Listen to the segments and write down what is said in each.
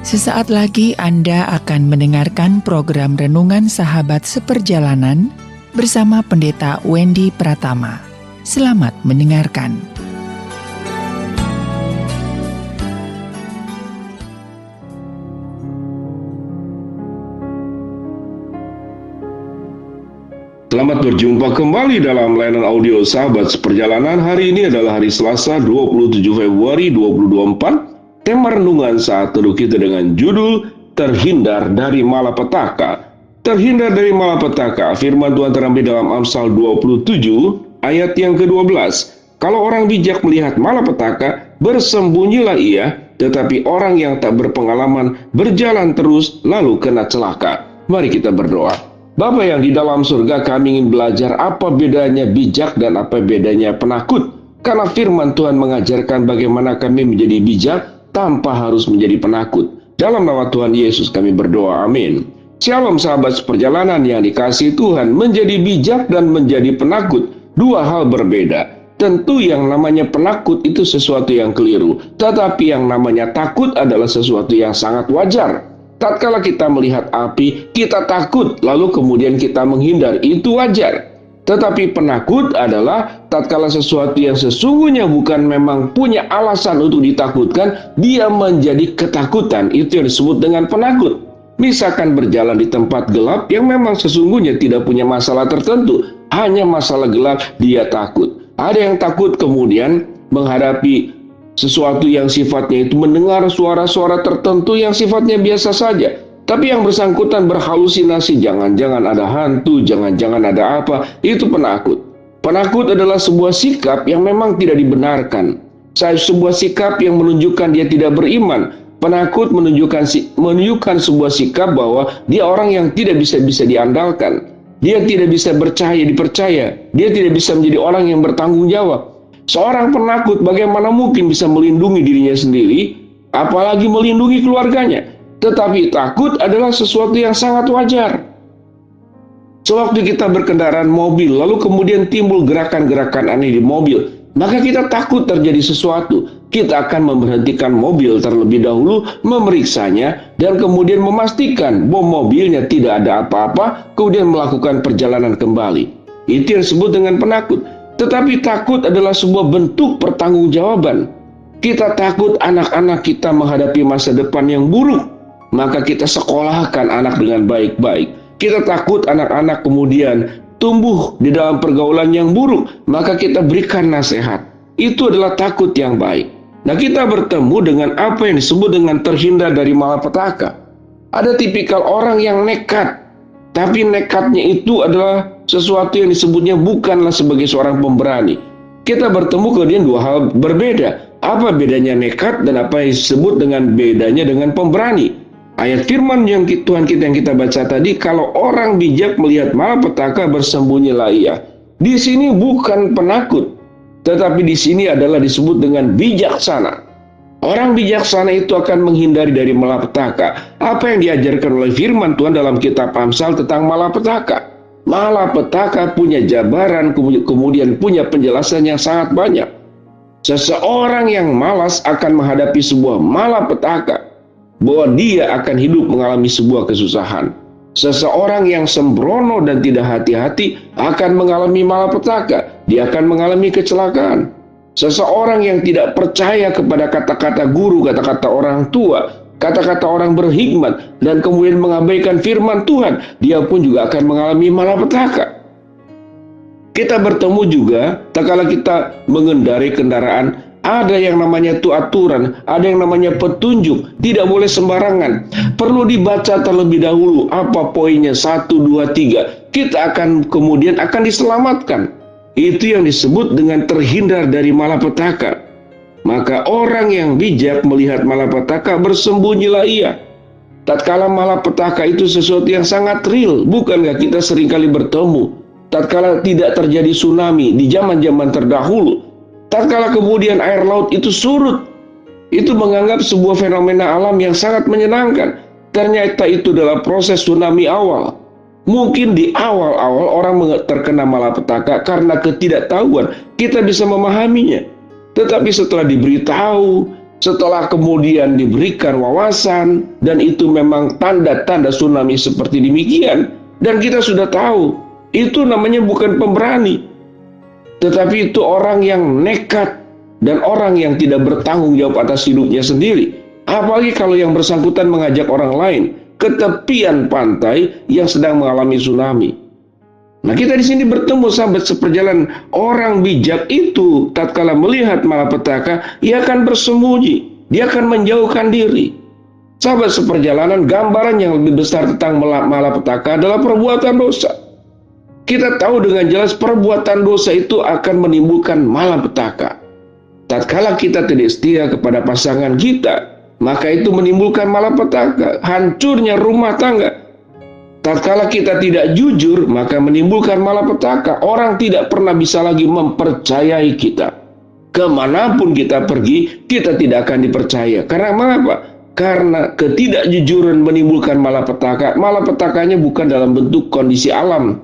Sesaat lagi Anda akan mendengarkan program Renungan Sahabat Seperjalanan bersama Pendeta Wendy Pratama. Selamat mendengarkan. Selamat berjumpa kembali dalam layanan audio Sahabat Seperjalanan. Hari ini adalah hari Selasa 27 Februari 2024. Tema renungan saat teduh kita dengan judul Terhindar dari Malapetaka. Terhindar dari malapetaka, firman Tuhan terambil dalam Amsal 27 ayat yang ke-12. Kalau orang bijak melihat malapetaka, bersembunyilah ia, tetapi orang yang tak berpengalaman berjalan terus lalu kena celaka. Mari kita berdoa. Bapa yang di dalam surga, kami ingin belajar apa bedanya bijak dan apa bedanya penakut. Karena firman Tuhan mengajarkan bagaimana kami menjadi bijak tanpa harus menjadi penakut. Dalam nama Tuhan Yesus kami berdoa, amin. Shalom sahabat seperjalanan yang dikasihi Tuhan. Menjadi bijak dan menjadi penakut, dua hal berbeda. Tentu yang namanya penakut itu sesuatu yang keliru, tetapi yang namanya takut adalah sesuatu yang sangat wajar. Tatkala kita melihat api, kita takut, lalu kemudian kita menghindar, itu wajar. Tetapi penakut adalah tatkala sesuatu yang sesungguhnya bukan memang punya alasan untuk ditakutkan, dia menjadi ketakutan. Itu yang disebut dengan penakut. Misalkan berjalan di tempat gelap yang memang sesungguhnya tidak punya masalah tertentu, hanya masalah gelap, dia takut. Ada yang takut kemudian menghadapi sesuatu yang sifatnya itu mendengar suara-suara tertentu yang sifatnya biasa saja. Tapi yang bersangkutan berhalusinasi, jangan-jangan ada hantu, jangan-jangan ada apa, itu penakut. Penakut adalah sebuah sikap yang memang tidak dibenarkan. Sebuah sikap yang menunjukkan dia tidak beriman. Penakut menunjukkan sebuah sikap bahwa dia orang yang tidak bisa diandalkan. Dia tidak bisa dipercaya. Dia tidak bisa menjadi orang yang bertanggung jawab. Seorang penakut bagaimana mungkin bisa melindungi dirinya sendiri, apalagi melindungi keluarganya. Tetapi takut adalah sesuatu yang sangat wajar. Sewaktu kita berkendaraan mobil, lalu kemudian timbul gerakan-gerakan aneh di mobil, maka kita takut terjadi sesuatu. Kita akan memberhentikan mobil terlebih dahulu, memeriksanya, dan kemudian memastikan bahwa mobilnya tidak ada apa-apa, kemudian melakukan perjalanan kembali. Itu yang disebut dengan penakut. Tetapi takut adalah sebuah bentuk pertanggungjawaban. Kita takut anak-anak kita menghadapi masa depan yang buruk, maka kita sekolahkan anak dengan baik-baik. Kita takut anak-anak kemudian tumbuh di dalam pergaulan yang buruk, maka kita berikan nasihat. Itu adalah takut yang baik. Nah, kita bertemu dengan apa yang disebut dengan terhindar dari malapetaka. Ada tipikal orang yang nekat, tapi nekatnya itu adalah sesuatu yang disebutnya bukanlah sebagai seorang pemberani. Kita bertemu kemudian dua hal berbeda. Apa bedanya nekat dan apa yang disebut dengan bedanya dengan pemberani? Ayat firman yang Tuhan kita yang kita baca tadi, kalau orang bijak melihat malapetaka, bersembunyilah ia. Di sini bukan penakut, tetapi di sini adalah disebut dengan bijaksana. Orang bijaksana itu akan menghindari dari malapetaka. Apa yang diajarkan oleh firman Tuhan dalam kitab Amsal tentang malapetaka? Malapetaka punya jabaran, kemudian punya penjelasan yang sangat banyak. Seseorang yang malas akan menghadapi sebuah malapetaka, bahwa dia akan hidup mengalami sebuah kesusahan. Seseorang yang sembrono dan tidak hati-hati akan mengalami malapetaka. Dia akan mengalami kecelakaan. Seseorang yang tidak percaya kepada kata-kata guru, kata-kata orang tua, kata-kata orang berhikmat, dan kemudian mengabaikan firman Tuhan, dia pun juga akan mengalami malapetaka. Kita bertemu juga, tatkala kita mengendarai kendaraan, ada yang namanya itu aturan, ada yang namanya petunjuk, tidak boleh sembarangan. Perlu dibaca terlebih dahulu apa poinnya 1, 2, 3. Kita akan kemudian diselamatkan. Itu yang disebut dengan terhindar dari malapetaka. Maka orang yang bijak melihat malapetaka, bersembunyilah ia. Tatkala malapetaka itu sesuatu yang sangat real, bukankah kita seringkali bertemu? Tatkala tidak terjadi tsunami di zaman-zaman terdahulu, tatkala kemudian air laut itu surut, itu menganggap sebuah fenomena alam yang sangat menyenangkan. Ternyata itu adalah proses tsunami awal. Mungkin di awal-awal orang terkena malapetaka karena ketidaktahuan, kita bisa memahaminya. Tetapi setelah diberitahu, Setelah kemudian diberikan wawasan, dan itu memang tanda-tanda tsunami seperti demikian, dan kita sudah tahu, itu namanya bukan pemberani, tetapi itu orang yang nekat dan orang yang tidak bertanggung jawab atas hidupnya sendiri. Apalagi kalau yang bersangkutan mengajak orang lain ke tepian pantai yang sedang mengalami tsunami. Nah, kita di sini bertemu sahabat seperjalanan. Orang bijak itu tatkala melihat malapetaka, ia akan bersembunyi, dia akan menjauhkan diri. Sahabat seperjalanan, gambaran yang lebih besar tentang malapetaka adalah perbuatan dosa. Kita tahu dengan jelas perbuatan dosa itu akan menimbulkan malapetaka. Tatkala kita tidak setia kepada pasangan kita, maka itu menimbulkan malapetaka, hancurnya rumah tangga. Tatkala kita tidak jujur, maka menimbulkan malapetaka. Orang tidak pernah bisa lagi mempercayai kita. Kemanapun kita pergi, kita tidak akan dipercaya. Karena mengapa? Karena ketidakjujuran menimbulkan malapetaka. Malapetakanya bukan dalam bentuk kondisi alam,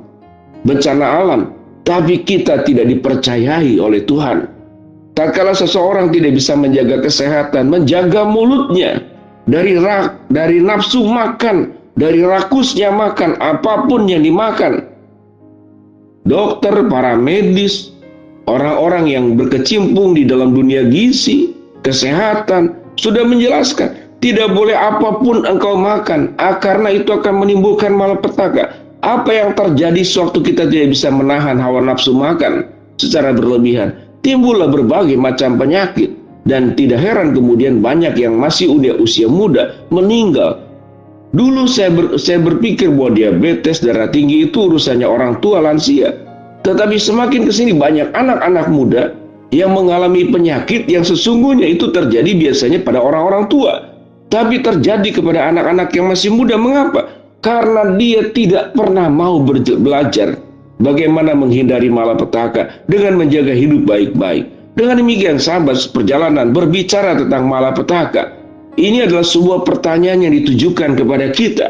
bencana alam, tapi kita tidak dipercayai oleh Tuhan. Tatkala seseorang tidak bisa menjaga kesehatan, menjaga mulutnya dari nafsu makan, dari rakusnya makan, apapun yang dimakan. Dokter, para medis, orang-orang yang berkecimpung di dalam dunia gizi, kesehatan, sudah menjelaskan, tidak boleh apapun engkau makan, karena itu akan menimbulkan malapetaka. Apa yang terjadi sewaktu kita tidak bisa menahan hawa nafsu makan secara berlebihan? Timbullah berbagai macam penyakit, dan tidak heran kemudian banyak yang masih usia muda meninggal. Dulu saya berpikir bahwa diabetes, darah tinggi itu urusannya orang tua lansia. Tetapi semakin kesini banyak anak-anak muda yang mengalami penyakit yang sesungguhnya itu terjadi biasanya pada orang-orang tua. Tapi terjadi kepada anak-anak yang masih muda. Mengapa? Karena dia tidak pernah mau belajar bagaimana menghindari malapetaka dengan menjaga hidup baik-baik. Dengan demikian sahabat seperjalanan, berbicara tentang malapetaka, ini adalah sebuah pertanyaan yang ditujukan kepada kita.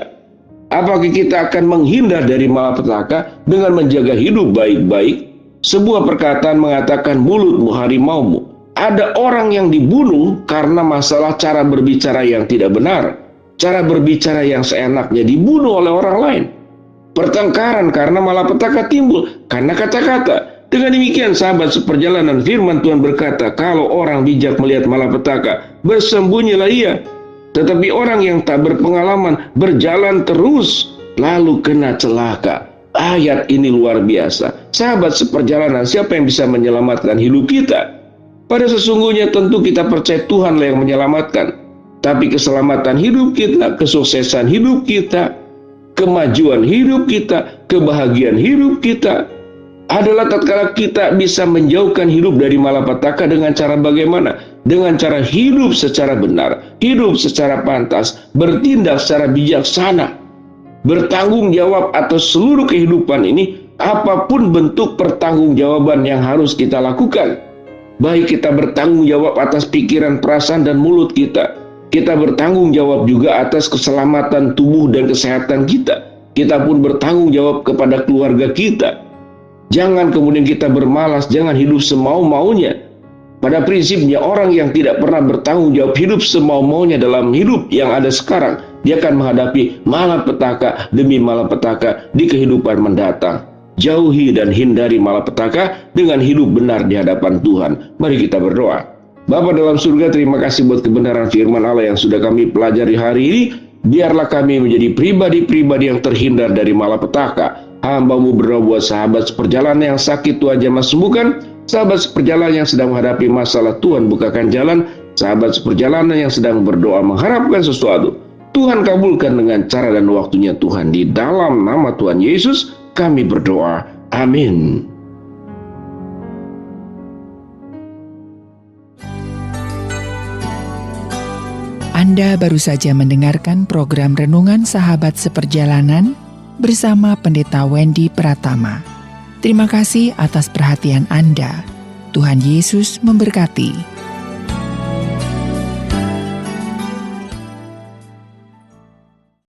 Apakah kita akan menghindar dari malapetaka dengan menjaga hidup baik-baik? Sebuah perkataan mengatakan mulutmu harimaumu. Ada orang yang dibunuh karena masalah cara berbicara yang tidak benar. Cara berbicara yang seenaknya dibunuh oleh orang lain. Pertengkaran karena malapetaka timbul karena kata-kata. Dengan demikian sahabat seperjalanan, firman Tuhan berkata, kalau orang bijak melihat malapetaka, bersembunyilah ia. Tetapi orang yang tak berpengalaman berjalan terus, lalu kena celaka. Ayat ini luar biasa. Sahabat seperjalanan, siapa yang bisa menyelamatkan hidup kita? Pada sesungguhnya tentu kita percaya Tuhanlah yang menyelamatkan. Tapi keselamatan hidup kita, kesuksesan hidup kita, kemajuan hidup kita, kebahagiaan hidup kita adalah tatkala kita bisa menjauhkan hidup dari malapetaka dengan cara bagaimana? Dengan cara hidup secara benar, hidup secara pantas, bertindak secara bijaksana, bertanggung jawab atas seluruh kehidupan ini, apapun bentuk pertanggungjawaban yang harus kita lakukan. Baik kita bertanggung jawab atas pikiran, perasaan, dan mulut kita. Kita bertanggung jawab juga atas keselamatan tubuh dan kesehatan kita. Kita pun bertanggung jawab kepada keluarga kita. Jangan kemudian kita bermalas, jangan hidup semau-maunya. Pada prinsipnya orang yang tidak pernah bertanggung jawab hidup semau-maunya dalam hidup yang ada sekarang, dia akan menghadapi malapetaka demi malapetaka di kehidupan mendatang. Jauhi dan hindari malapetaka dengan hidup benar di hadapan Tuhan. Mari kita berdoa. Bapa dalam surga, terima kasih buat kebenaran firman Allah yang sudah kami pelajari hari ini. Biarlah kami menjadi pribadi-pribadi yang terhindar dari malapetaka. Hamba-Mu berdoa buat sahabat seperjalanan yang sakit, Tuhan jamah sembuhkan. Sahabat seperjalanan yang sedang menghadapi masalah, Tuhan bukakan jalan. Sahabat seperjalanan yang sedang berdoa mengharapkan sesuatu, Tuhan kabulkan dengan cara dan waktunya Tuhan. Di dalam nama Tuhan Yesus kami berdoa. Amin. Anda baru saja mendengarkan program Renungan Sahabat Seperjalanan bersama Pendeta Wendy Pratama. Terima kasih atas perhatian Anda. Tuhan Yesus memberkati.